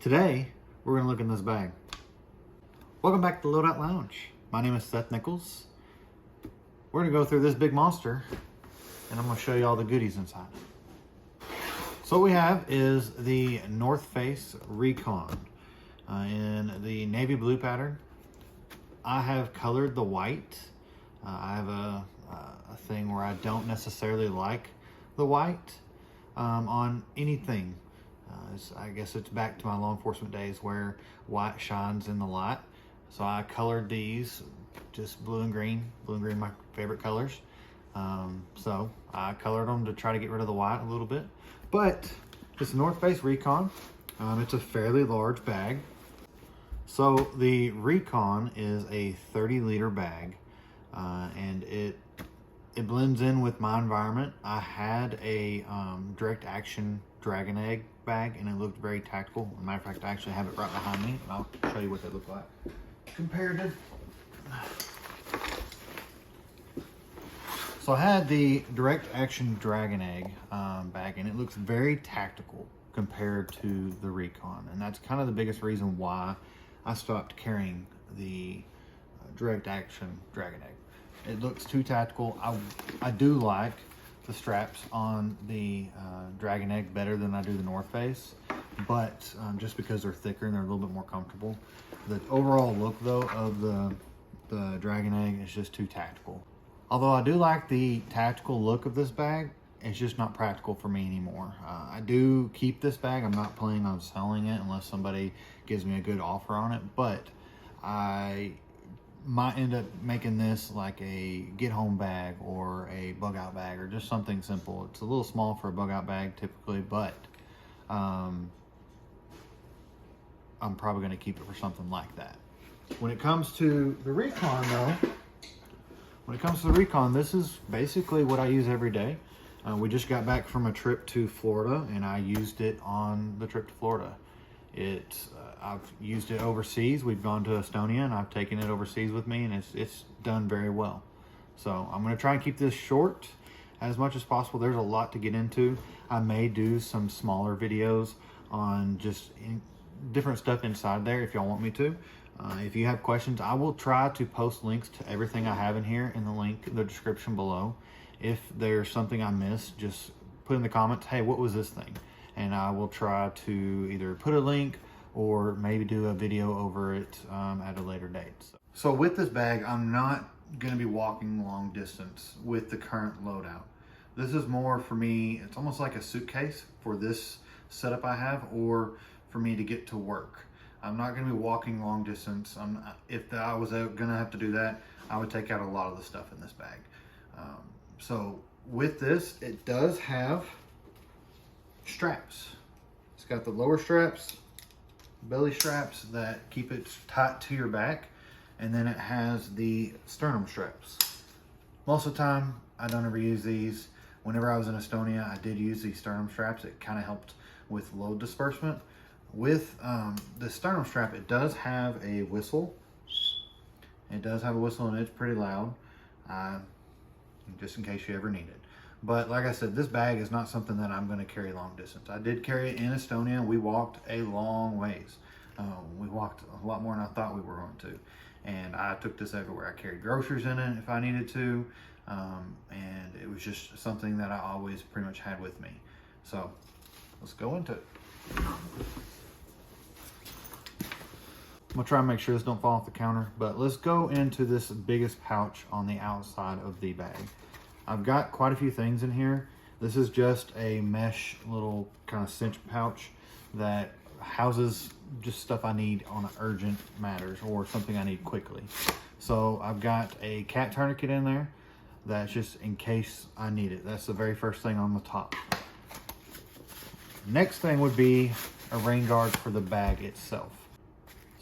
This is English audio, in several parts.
Today, we're gonna look in this bag. Welcome back to Loadout Lounge. My name is Seth Nichols. We're gonna go through this big monster and I'm gonna show you all the goodies inside. So what we have is the NorthFace Recon in the navy blue pattern. I have colored the white. I have a thing where I don't necessarily like the white on anything. I guess it's back to my law enforcement days where white shines in the light. So I colored these just blue and green. Blue and green, my favorite colors. So I colored them to try to get rid of the white a little bit. But it's a NorthFace Recon. It's a fairly large bag. So the Recon is a 30-liter bag, and it blends in with my environment. I had a direct action Dragon Egg bag and it looked very tactical. As a matter of fact, I actually have it right behind me and I'll show you what they look like compared to. So I had the direct action Dragon Egg bag and it looks very tactical compared to the Recon, and that's kind of the biggest reason why I stopped carrying the direct action Dragon Egg. It looks too tactical. I do like the straps on the Dragon Egg better than I do the NorthFace, but just because they're thicker and they're a little bit more comfortable. The overall look though of the Dragon Egg is just too tactical. Although I do like the tactical look of this bag, it's just not practical for me anymore. I do keep this bag. I'm not planning on selling it unless somebody gives me a good offer on it, but I might end up making this like a get home bag or a bug out bag or just something simple. It's a little small for a bug out bag typically, but I'm probably going to keep it for something like that. When it comes to the Recon though, this is basically what I use every day. We just got back from a trip to Florida and I used it on the trip to Florida. I've used it overseas. We've gone to Estonia and I've taken it overseas with me, and it's done very well. So I'm going to try and keep this short as much as possible. There's a lot to get into. I may do some smaller videos on just different stuff inside there if y'all want me to. If you have questions, I will try to post links to everything I have in here in the description below. If there's something I missed, just put in the comments, hey, what was this thing? And I will try to either put a link or maybe do a video over it at a later date. So with this bag, I'm not gonna be walking long distance with the current loadout. This is more for me, it's almost like a suitcase for this setup I have, or for me to get to work. I'm not gonna be walking long distance. If I was gonna have to do that, I would take out a lot of the stuff in this bag. So with this, it does have straps. It's got the lower straps, belly straps that keep it tight to your back, and then it has the sternum straps. Most of the time, I don't ever use these. Whenever I was in Estonia, I did use these sternum straps. It kind of helped with load disbursement. With the sternum strap, it does have a whistle. It does have a whistle and it's pretty loud, just in case you ever need it. But like I said, this bag is not something that I'm going to carry long distance. I did carry it in Estonia. We walked a long ways. We walked a lot more than I thought we were going to. And I took this everywhere. I carried groceries in it if I needed to. And it was just something that I always pretty much had with me. So let's go into it. I'm gonna try and make sure this don't fall off the counter, but let's go into this biggest pouch on the outside of the bag. I've got quite a few things in here. This is just a mesh little kind of cinch pouch that houses just stuff I need on urgent matters or something I need quickly. So I've got a cat tourniquet in there that's just in case I need it. That's the very first thing on the top. Next thing would be a rain guard for the bag itself.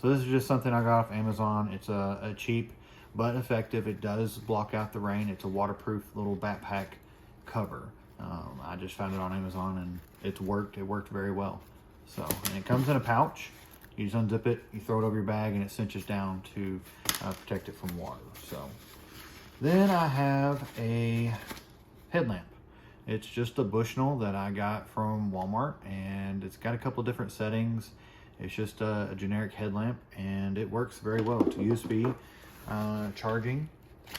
So this is just something I got off Amazon. It's a cheap but effective. It does block out the rain. It's a waterproof little backpack cover. I just found it on Amazon and it worked very well. So, and it comes in a pouch. You just unzip it, you throw it over your bag, and it cinches down to protect it from water. So then I have a headlamp. It's just a Bushnell that I got from Walmart, and it's got a couple different settings. It's just a generic headlamp, and it works very well. It's USB charging,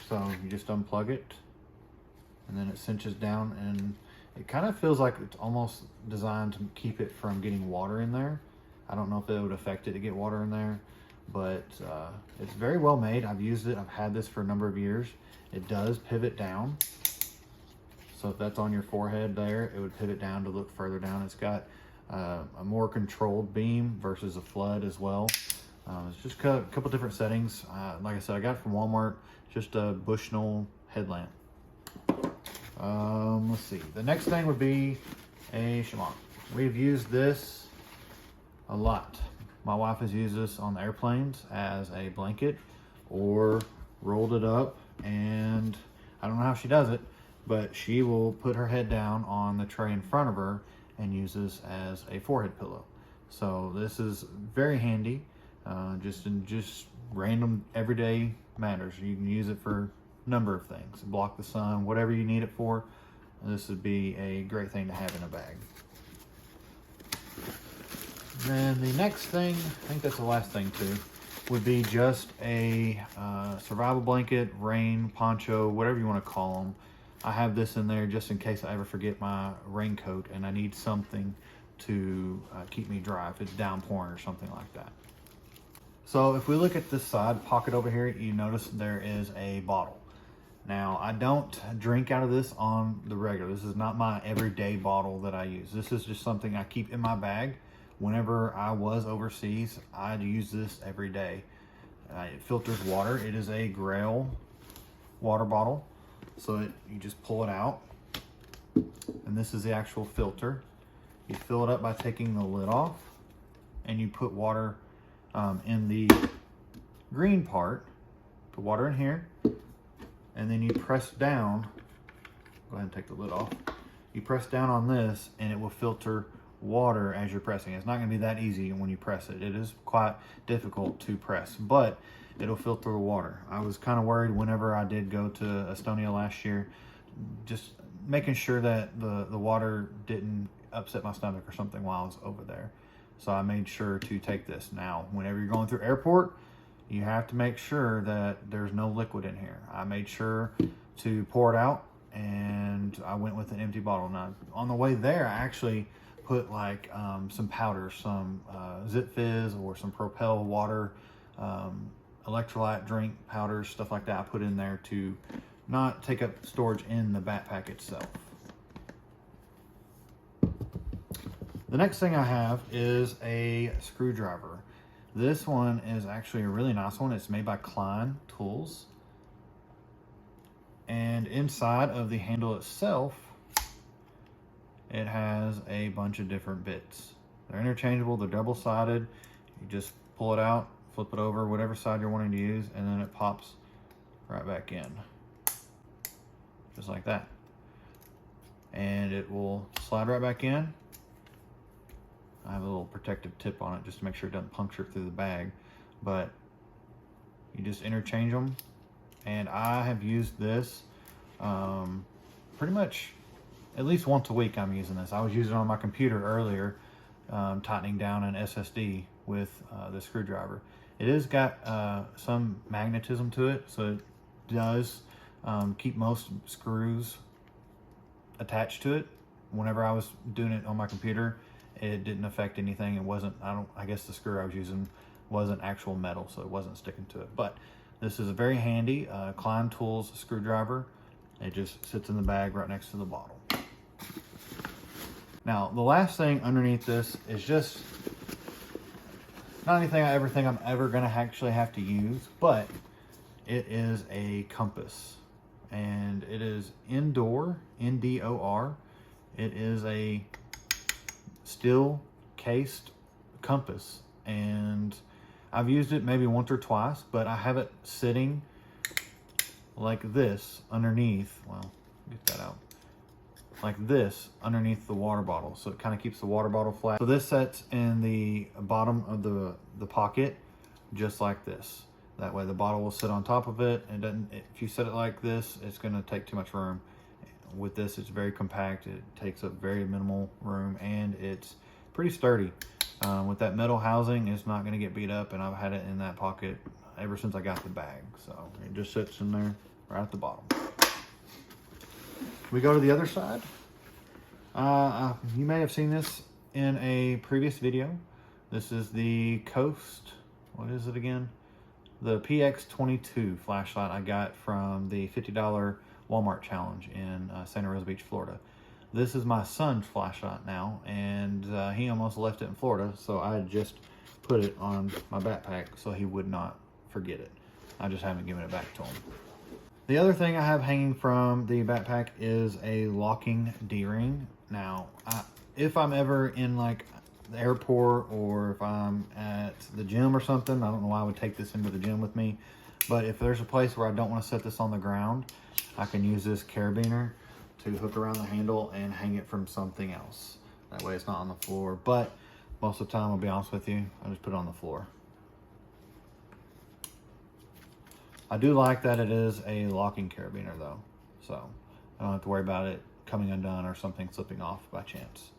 so you just unplug it, and then it cinches down, and it kind of feels like it's almost designed to keep it from getting water in there. I don't know if it would affect it to get water in there, but it's very well made. I've used it. I've had this for a number of years. It does pivot down. So if that's on your forehead there, it would pivot down to look further down. It's got a more controlled beam versus a flood as well. It's just a couple different settings. Like I said, I got it from Walmart, just a Bushnell headlamp. Let's see. The next thing would be a Shimano. We've used this a lot. My wife has used this on the airplanes as a blanket or rolled it up, and I don't know how she does it, but she will put her head down on the tray in front of her and use this as a forehead pillow. So this is very handy, just in random everyday matters. You can use it for a number of things. Block the sun, whatever you need it for. This would be a great thing to have in a bag. And the next thing, I think that's the last thing too, would be just a survival blanket, rain, poncho, whatever you want to call them. I have this in there just in case I ever forget my raincoat and I need something to keep me dry if it's downpouring or something like that. So if we look at this side pocket over here, you notice there is a bottle. Now, I don't drink out of this on the regular. This is not my everyday bottle that I use. This is just something I keep in my bag. Whenever I was overseas, I'd use this every day. It filters water. It is a Grayl water bottle. So you just pull it out, and this is the actual filter. You fill it up by taking the lid off, and you put water in the green part. Put water in here, and then you press down. Go ahead and take the lid off. You press down on this, and it will filter water as you're pressing. It's not going to be that easy when you press it. It is quite difficult to press, but it'll filter the water. I was kind of worried whenever I did go to Estonia last year, just making sure that the water didn't upset my stomach or something while I was over there. So I made sure to take this. Now, whenever you're going through airport, you have to make sure that there's no liquid in here. I made sure to pour it out, and I went with an empty bottle. Now, on the way there, I actually put like some powder, some Zipfizz or some Propel water, electrolyte drink powders, stuff like that. I put in there to not take up storage in the backpack itself. The next thing I have is a screwdriver. This one is actually a really nice one. It's made by Klein tools. And inside of the handle itself, it has a bunch of different bits. They're interchangeable, they're double-sided. You just pull it out, flip it over, whatever side you're wanting to use, and then it pops right back in. Just like that. And it will slide right back in. I have a little protective tip on it just to make sure it doesn't puncture through the bag. But you just interchange them. And I have used this pretty much at least once a week. I'm using this. I was using it on my computer earlier, tightening down an SSD with the screwdriver. It has got some magnetism to it, so it does keep most screws attached to it. Whenever I was doing it on my computer, it didn't affect anything. It wasn't, I guess the screw I was using wasn't actual metal, so it wasn't sticking to it. But this is a very handy Klein Tools screwdriver. It just sits in the bag right next to the bottle. Now, the last thing underneath this is just not anything I ever think I'm ever gonna actually have to use, but it is a compass. And it is Indoor, N-D-O-R. It is a steel cased compass. And I've used it maybe once or twice, but I have it sitting like this underneath, well, get that out, like this underneath the water bottle. So it kind of keeps the water bottle flat. So this sits in the bottom of the pocket, just like this. That way the bottle will sit on top of it. And doesn't, if you set it like this, it's gonna take too much room. With this, it's very compact. It takes up very minimal room, and it's pretty sturdy. With that metal housing, it's not going to get beat up, and I've had it in that pocket ever since I got the bag. So it just sits in there right at the bottom. We go to the other side. You may have seen this in a previous video. This is the Coast, what is it again? The PX22 flashlight I got from the $50 Walmart challenge in Santa Rosa Beach, Florida. This is my son's flashlight now, and he almost left it in Florida, so I just put it on my backpack so he would not forget it. I just haven't given it back to him. The other thing I have hanging from the backpack is a locking D-ring. Now, if I'm ever in like the airport, or if I'm at the gym or something, I don't know why I would take this into the gym with me, but if there's a place where I don't want to set this on the ground, I can use this carabiner to hook around the handle and hang it from something else. That way it's not on the floor, but most of the time, I'll be honest with you, I just put it on the floor. I do like that it is a locking carabiner though, so I don't have to worry about it coming undone or something slipping off by chance.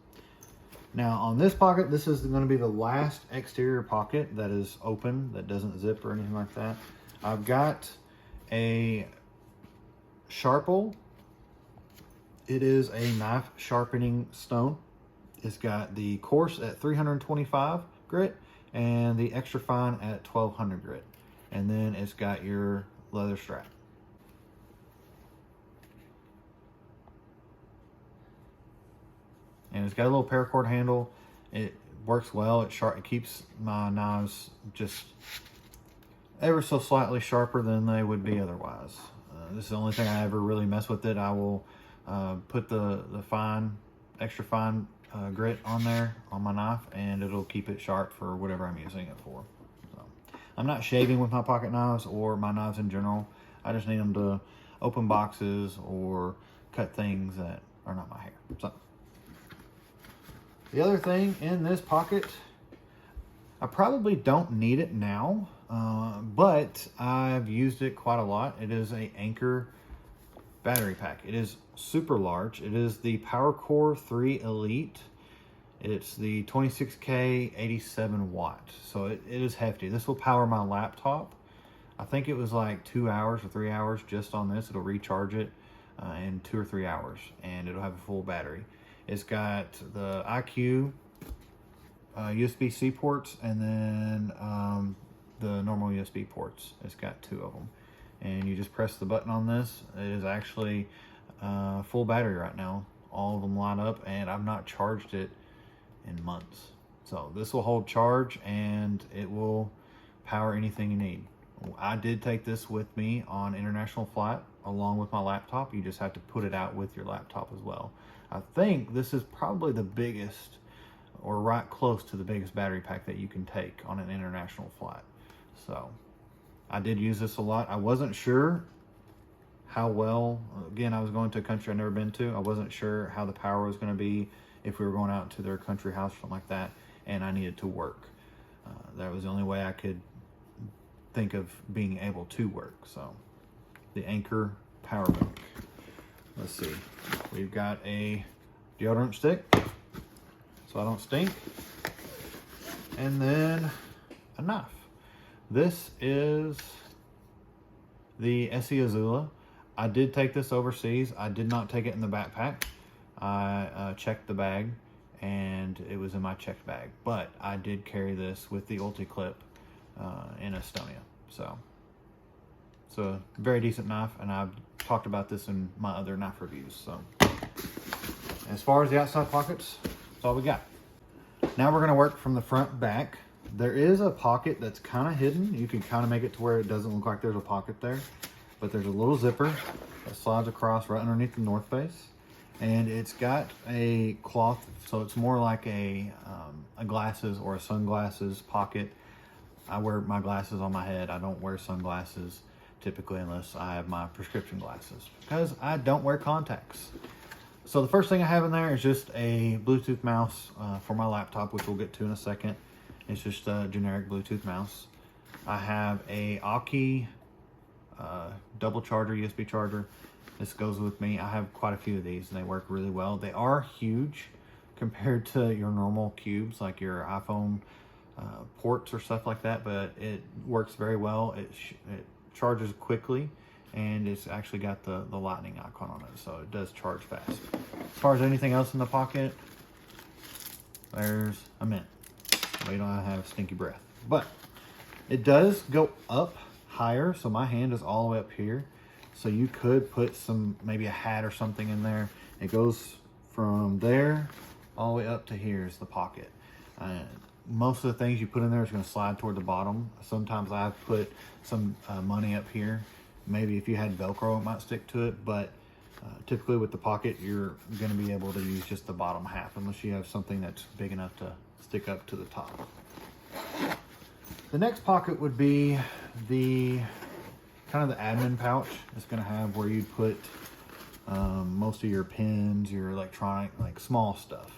Now on this pocket, this is going to be the last exterior pocket that is open, that doesn't zip or anything like that. I've got a Sharpal. It is a knife sharpening stone. It's got the coarse at 325 grit and the extra fine at 1200 grit. And then it's got your leather strap. And it's got a little paracord handle. It works well. It keeps my knives just ever so slightly sharper than they would be otherwise. This is the only thing I ever really mess with it. I will put the extra fine grit on there on my knife, and it'll keep it sharp for whatever I'm using it for. So, I'm not shaving with my pocket knives or my knives in general. I just need them to open boxes or cut things that are not my hair. So, the other thing in this pocket, I probably don't need it now, but I've used it quite a lot. It is a Anker battery pack. It is super large. It is the PowerCore 3 Elite. It's the 26K 87 watt. So it is hefty. This will power my laptop. I think it was like 2 hours or 3 hours just on this. It'll recharge it in 2 or 3 hours, and it'll have a full battery. It's got the IQ USB-C ports, and then the normal USB ports. It's got 2 of them. And you just press the button on this. It is actually full battery right now. All of them line up, and I've not charged it in months. So this will hold charge, and it will power anything you need. I did take this with me on international flight along with my laptop. You just have to put it out with your laptop as well. I think this is probably the biggest, or right close to the biggest battery pack that you can take on an international flight. So I did use this a lot. I wasn't sure how well, again, I was going to a country I've never been to. I wasn't sure how the power was going to be if we were going out to their country house or something like that, and I needed to work. That was the only way I could think of being able to work. So the Anker Powerbank. Let's see. We've got a deodorant stick so I don't stink, and then a knife. This is the Essie Azula. I did take this overseas. I did not take it in the backpack. I checked the bag, and it was in my checked bag. But I did carry this with the Ulti-Clip in Estonia. So it's a very decent knife, and I've talked about this in my other knife reviews. So as far as the outside pockets, that's all we got. Now we're gonna work from the front back. There is a pocket that's kind of hidden. You can kind of make it to where it doesn't look like there's a pocket there, but there's a little zipper that slides across right underneath the NorthFace, and it's got a cloth, so it's more like a glasses or a sunglasses pocket. I wear my glasses on my head. I don't wear sunglasses typically unless I have my prescription glasses, because I don't wear contacts. So the first thing I have in there is just a Bluetooth mouse for my laptop, which we'll get to in a second. It's just a generic Bluetooth mouse. I have a Aki double charger, USB charger. This goes with me. I have quite a few of these, and they work really well. They are huge compared to your normal cubes, like your iPhone ports or stuff like that, but it works very well. It charges quickly, and it's actually got the lightning icon on it, so it does charge fast. As far as anything else in the pocket, there's a mint. We don't have stinky breath, but it does go up higher, so my hand is all the way up here, so you could put some, maybe a hat or something in there. It goes from there all the way up to here is the pocket. Most of the things you put in there is going to slide toward the bottom. Sometimes I've put some money up here. Maybe if you had Velcro, it might stick to it, but typically with the pocket, you're going to be able to use just the bottom half, unless you have something that's big enough to stick up to the top. The next pocket would be the kind of the admin pouch. It's going to have where you'd put most of your pens, your electronic, like small stuff.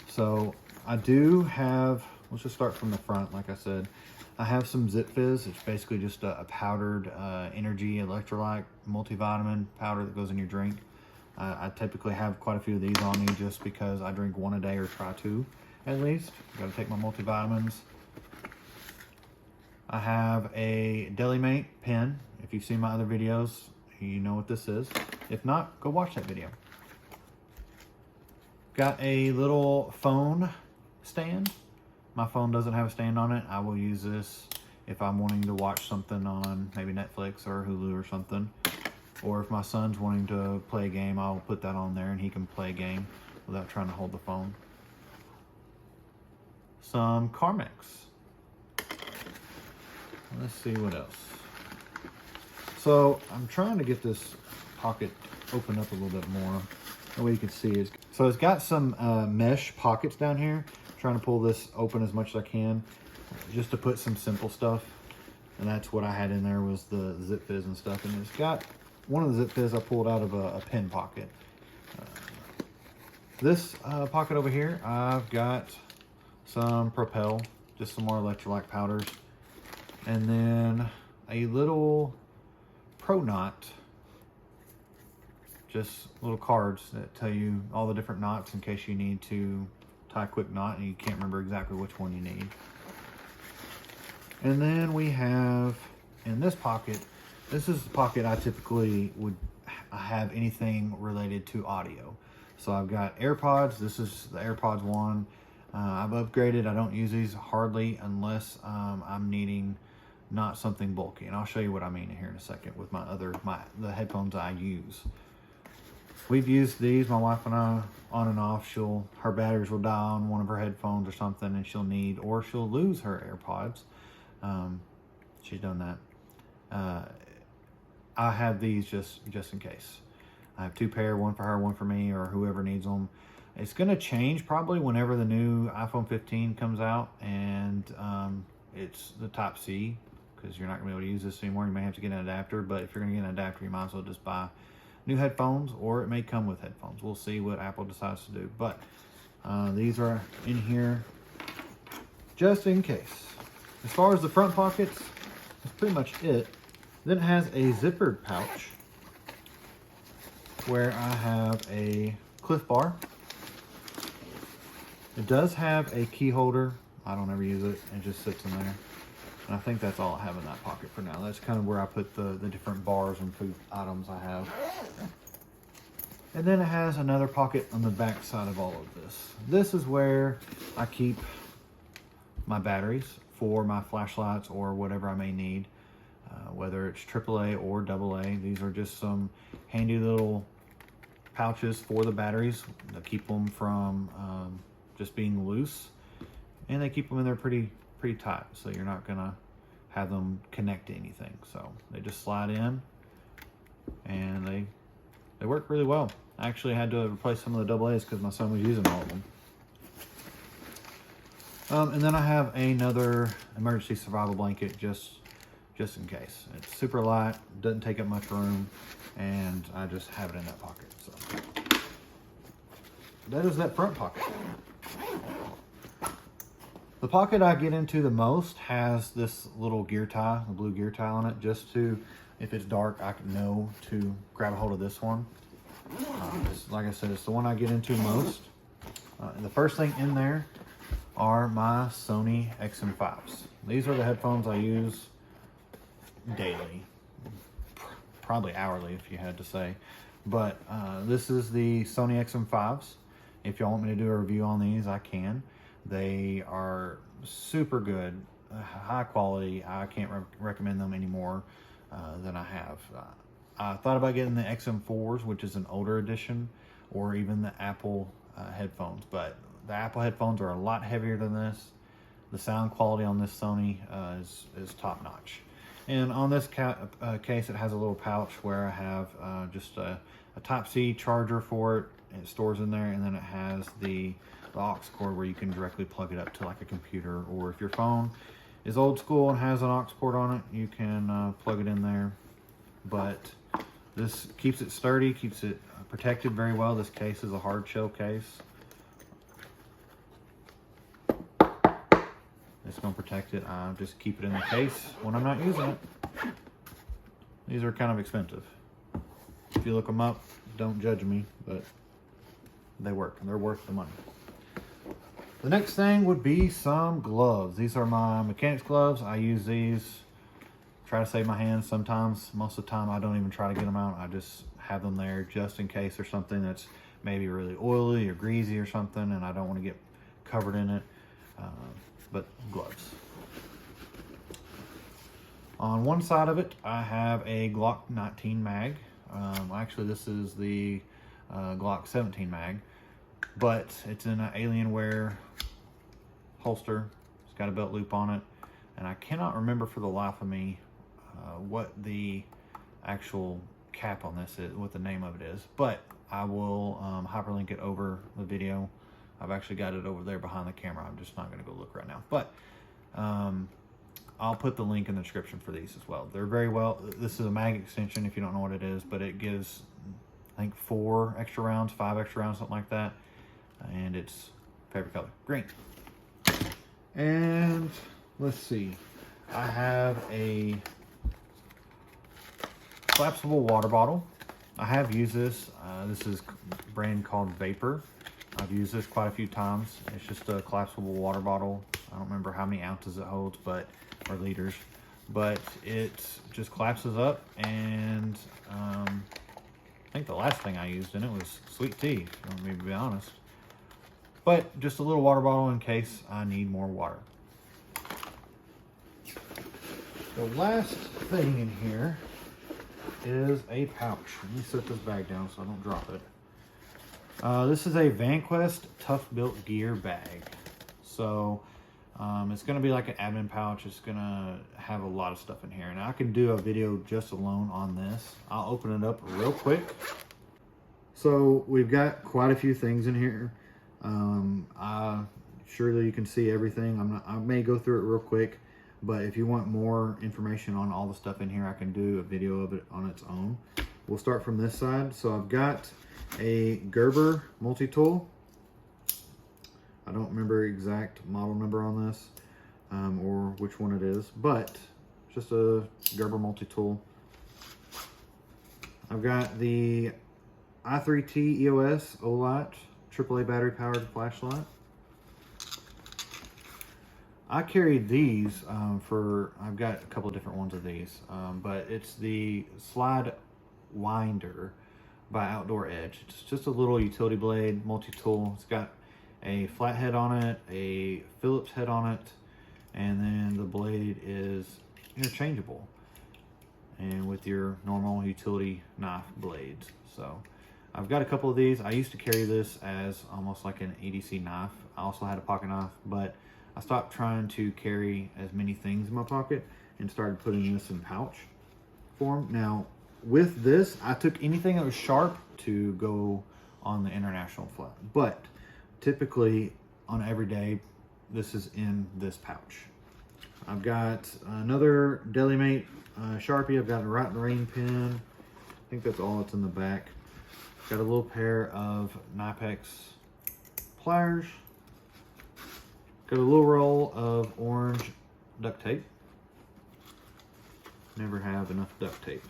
So I do have, let's just start from the front. Like I said, I have some Zipfizz. It's basically just a powdered energy electrolyte multivitamin powder that goes in your drink. I typically have quite a few of these on me just because I drink one a day, or try to at least. Got to take my multivitamins. I have a DeliMate pen. If you've seen my other videos, you know what this is. If not, go watch that video. Got a little phone stand. My phone doesn't have a stand on it. I will use this if I'm wanting to watch something on maybe Netflix or Hulu or something. Or if my son's wanting to play a game, I'll put that on there and he can play a game without trying to hold the phone. Some Carmex. Let's see what else. So I'm trying to get this pocket open up a little bit more. The way you can see is, so it's got some mesh pockets down here. I'm trying to pull this open as much as I can, just to put some simple stuff. And that's what I had in there, was the Zipfizz and stuff. And it's got one of the Zipfizz I pulled out of a pen pocket. This pocket over here, I've got some Propel, just some more electrolyte powders. And then a little Pro Knot, just little cards that tell you all the different knots in case you need to tie a quick knot and you can't remember exactly which one you need. And then we have in this pocket, this is the pocket I typically would have anything related to audio. So I've got AirPods. This is the AirPods 1. I've upgraded. I don't use these hardly unless I'm needing not something bulky, and I'll show you what I mean here in a second with the headphones I use. We've used these, my wife and I, on and off. Her batteries will die on one of her headphones or something, and she'll lose her AirPods. She's done that. I have these just in case. I have 2 pair, one for her, one for me, or whoever needs them. It's gonna change probably whenever the new iPhone 15 comes out, and it's the Type-C, because you're not gonna be able to use this anymore. You may have to get an adapter, but if you're gonna get an adapter, you might as well just buy new headphones, or it may come with headphones. We'll see what Apple decides to do, but these are in here just in case. As far as the front pockets, that's pretty much it. Then it has a zippered pouch where I have a Cliff Bar. It does have a key holder. I don't ever use it. It just sits in there. And I think that's all I have in that pocket for now. That's kind of where I put the different bars and food items I have. And then it has another pocket on the back side of all of this. This is where I keep my batteries for my flashlights or whatever I may need, whether it's AAA or AA. These are just some handy little pouches for the batteries that keep them from just being loose, and they keep them in there pretty tight, so you're not gonna have them connect to anything. So they just slide in, and they work really well. I actually had to replace some of the AA's because my son was using all of them. And then I have another emergency survival blanket just in case. It's super light, doesn't take up much room, and I just have it in that pocket. So that is that front pocket. The pocket I get into the most has this little gear tie, the blue gear tie on it, just to, if it's dark, I can know to grab a hold of this one. Like I said, it's the one I get into most. And the first thing in there are my Sony XM5s. These are the headphones I use daily, probably hourly if you had to say. But this is the Sony XM5s. If y'all want me to do a review on these, I can. They are super good, high quality. I can't recommend them any more than I have. I thought about getting the XM4s, which is an older edition, or even the Apple headphones, but the Apple headphones are a lot heavier than this. The sound quality on this Sony is top notch. And on this case, it has a little pouch where I have just a Type-C charger for it. It stores in there, and then it has the aux cord where you can directly plug it up to like a computer, or if your phone is old school and has an aux port on it, you can plug it in there. But this keeps it sturdy, keeps it protected very well. This case is a hard shell case. It's going to protect it. I just keep it in the case when I'm not using it. These are kind of expensive. If you look them up, don't judge me, but they work and they're worth the money. The next thing would be some gloves. These are my mechanics gloves. I use these, try to save my hands sometimes. Most of the time I don't even try to get them out. I just have them there just in case there's something that's maybe really oily or greasy or something and I don't want to get covered in it. But gloves. On one side of it, I have a Glock 19 mag. Actually, this is the Glock 17 mag, but it's in an Alienware holster. It's got a belt loop on it, and I cannot remember for the life of me what the actual cap on this is, what the name of it is, but I will hyperlink it over the video. I've actually got it over there behind the camera. I'm just not going to go look right now, but I'll put the link in the description for these as well. They're very well. This is a mag extension if you don't know what it is, but it gives, I think, 4 extra rounds, 5 extra rounds, something like that. And it's favorite color, green. And let's see, I have a collapsible water bottle. I have used this. This is a brand called Vapor. I've used this quite a few times. It's just a collapsible water bottle. I don't remember how many ounces it holds, or liters, but it just collapses up. And I think the last thing I used in it was sweet tea, if you want me to be honest. But just a little water bottle in case I need more water. The last thing in here is a pouch. Let me set this bag down so I don't drop it. This is a Vanquest Tough Built Gear bag. So it's going to be like an admin pouch. It's going to have a lot of stuff in here. And I can do a video just alone on this. I'll open it up real quick. So we've got quite a few things in here. Surely you can see everything. I may go through it real quick. But if you want more information on all the stuff in here, I can do a video of it on its own. We'll start from this side. So I've got a Gerber multi-tool. I don't remember exact model number on this or which one it is, but just a Gerber multi-tool. I've got the i3T EOS OLight AAA battery powered flashlight. I carried these I've got a couple of different ones of these, but it's the Sidewinder by Outdoor Edge. It's just a little utility blade multi-tool. It's got a flat head on it, a Phillips head on it, and then the blade is interchangeable and with your normal utility knife blades. So I've got a couple of these. I used to carry this as almost like an EDC knife. I also had a pocket knife, but I stopped trying to carry as many things in my pocket and started putting this in pouch form. Now, with this, I took anything that was sharp to go on the international flight, but typically on every day, this is in this pouch. I've got another DeliMate Sharpie. I've got a Write in the Rain pen. I think that's all that's in the back. Got a little pair of Knipex pliers. Got a little roll of orange duct tape. Never have enough duct tape.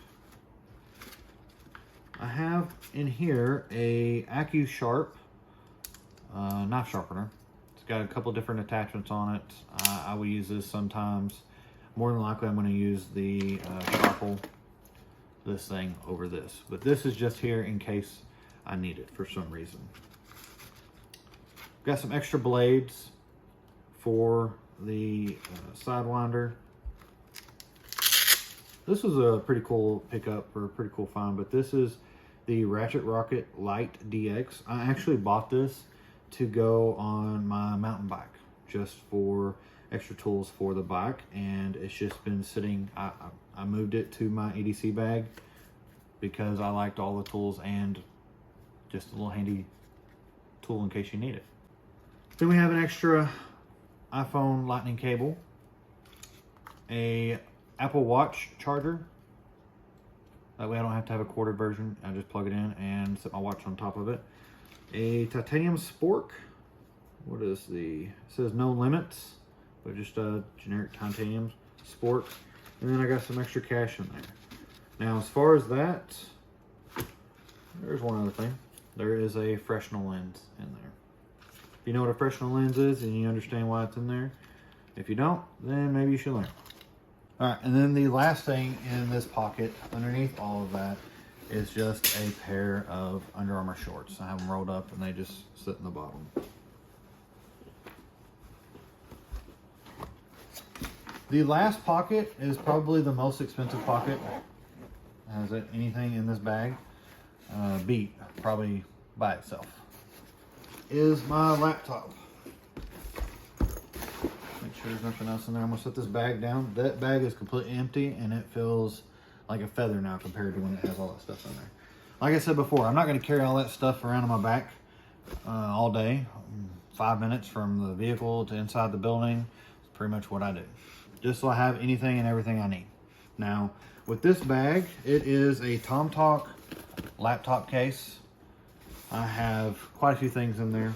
I have in here a AccuSharp knife sharpener. It's got a couple different attachments on it. I will use this sometimes. More than likely I'm going to use the Sharpal, this thing, over this. But this is just here in case I need it for some reason. Got some extra blades for the Sidewinder. This was a pretty cool pickup, or a pretty cool find, but this is the Ratchet Rocket Lite DX. I actually bought this to go on my mountain bike, just for extra tools for the bike, and it's just been sitting. I moved it to my EDC bag because I liked all the tools and just a little handy tool in case you need it. Then we have an extra iPhone lightning cable, a Apple Watch charger. That way I don't have to have a corded version. I just plug it in and set my watch on top of it. A titanium spork. What is it says no limits, but just a generic titanium spork. And then I got some extra cash in there. Now, as far as that, there's one other thing. There is a Fresnel lens in there. If you know what a Fresnel lens is and you understand why it's in there, if you don't, then maybe you should learn. All right, and then the last thing in this pocket, underneath all of that, is just a pair of Under Armour shorts. I have them rolled up and they just sit in the bottom. The last pocket is probably the most expensive pocket. Has it anything in this bag? Beat, probably by itself, is my laptop. Make sure there's nothing else in there. I'm gonna set this bag down. That bag is completely empty and it feels like a feather now compared to when it has all that stuff in there. Like I said before, I'm not gonna carry all that stuff around on my back all day. 5 minutes from the vehicle to inside the building is pretty much what I do. Just so I have anything and everything I need. Now, with this bag, it is a Tomtoc laptop case. I have quite a few things in there.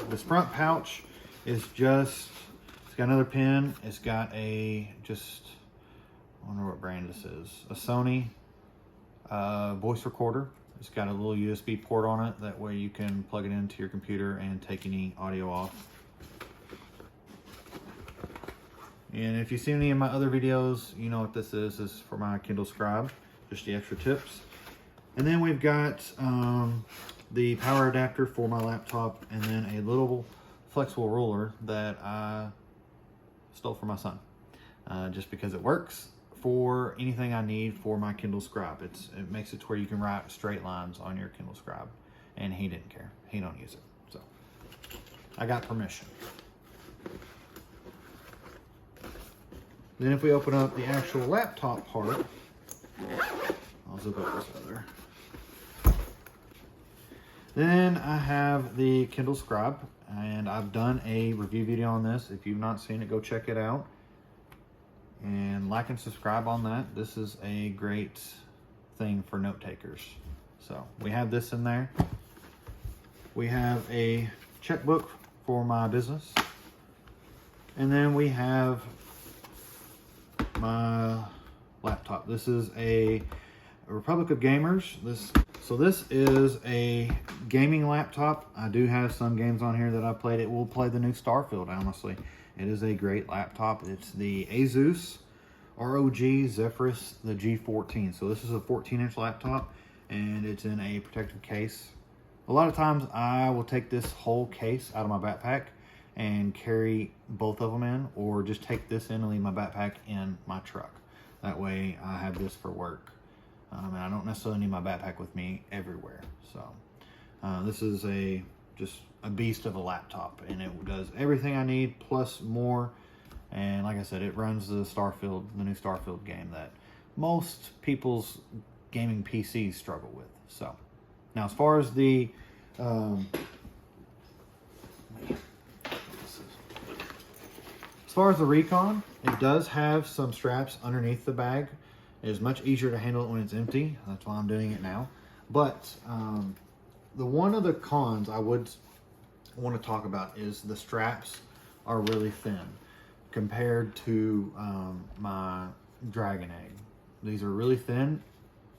This front pouch is just, it's got another pen. It's got a, I wonder what brand this is. A Sony voice recorder. It's got a little USB port on it. That way you can plug it into your computer and take any audio off. And if you've seen any of my other videos, you know what this is. This is for my Kindle Scribe, just the extra tips. And then we've got the power adapter for my laptop, and then a little flexible ruler that I stole from my son, just because it works for anything I need for my Kindle Scribe. It makes it to where you can write straight lines on your Kindle Scribe, and he didn't care. He don't use it, so I got permission. Then if we open up the actual laptop part, I'll zip up this other. Then I have the Kindle Scribe, and I've done a review video on this. If you've not seen it, go check it out. And like and subscribe on that. This is a great thing for note takers. So we have this in there. We have a checkbook for my business. And then we have my laptop. This is a Republic of Gamers. So this is a gaming laptop. I do have some games on here that I played. It will play the new Starfield, honestly. It is a great laptop. It's the Asus ROG Zipfizz, the G14. So this is a 14-inch laptop, and it's in a protective case. A lot of times I will take this whole case out of my backpack and carry both of them in, or just take this in and leave my backpack in my truck. That way I have this for work. And I don't necessarily need my backpack with me everywhere. So this is just a beast of a laptop, and it does everything I need plus more. And like I said, it runs the new Starfield game that most people's gaming PCs struggle with. So now, as far as the Recon, it does have some straps underneath the bag. It is much easier to handle it when it's empty. That's why I'm doing it now. But one of the cons I would want to talk about is the straps are really thin compared to my Dragon Egg. These are really thin.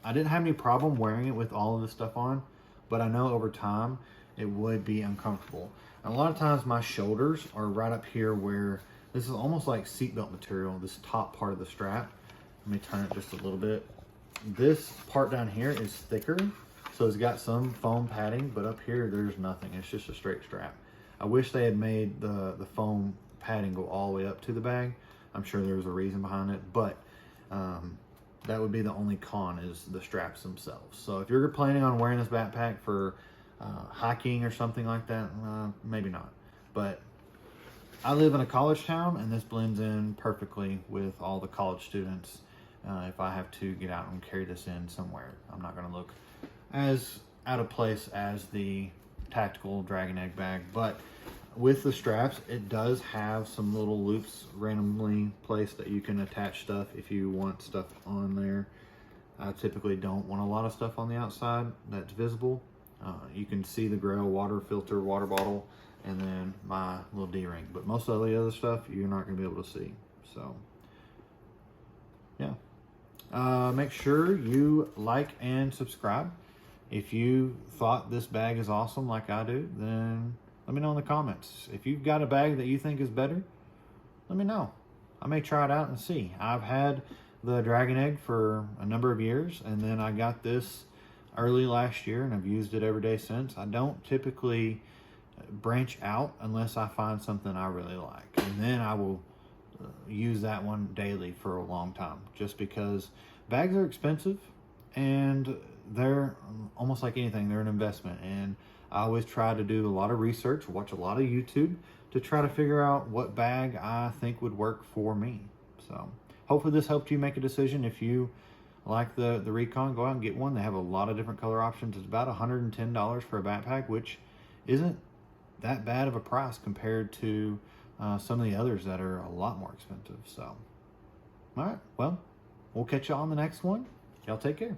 I didn't have any problem wearing it with all of this stuff on, but I know over time it would be uncomfortable. And a lot of times my shoulders are right up here where this is almost like seatbelt material, this top part of the strap. Let me turn it just a little bit. This part down here is thicker, so it's got some foam padding, but up here there's nothing. It's just a straight strap. I wish they had made the foam padding go all the way up to the bag. I'm sure there's a reason behind it, but that would be the only con, is the straps themselves. So if you're planning on wearing this backpack for hiking or something like that, maybe not. But I live in a college town, and this blends in perfectly with all the college students. If I have to get out and carry this in somewhere, I'm not going to look as out of place as the tactical Dragon Egg bag. But with the straps, it does have some little loops randomly placed that you can attach stuff if you want stuff on there. I typically don't want a lot of stuff on the outside that's visible. You can see the Grayl water filter, water bottle, and then my little D-ring. But most of the other stuff, you're not going to be able to see. So, yeah. Make sure you like and subscribe. If you thought this bag is awesome like I do, then let me know in the comments. If you've got a bag that you think is better, let me know. I may try it out and see. I've had the Dragon Egg for a number of years, and then I got this early last year, and I've used it every day since. I don't typically branch out unless I find something I really like, and then I will use that one daily for a long time, just because bags are expensive, and they're almost like anything, they're an investment. And I always try to do a lot of research, watch a lot of YouTube to try to figure out what bag I think would work for me. So hopefully this helped you make a decision. If you like the Recon, go out and get one. They have a lot of different color options. It's about $110 for a backpack, which isn't that bad of a price compared to some of the others that are a lot more expensive. So, all right, well, we'll catch you on the next one. Y'all take care.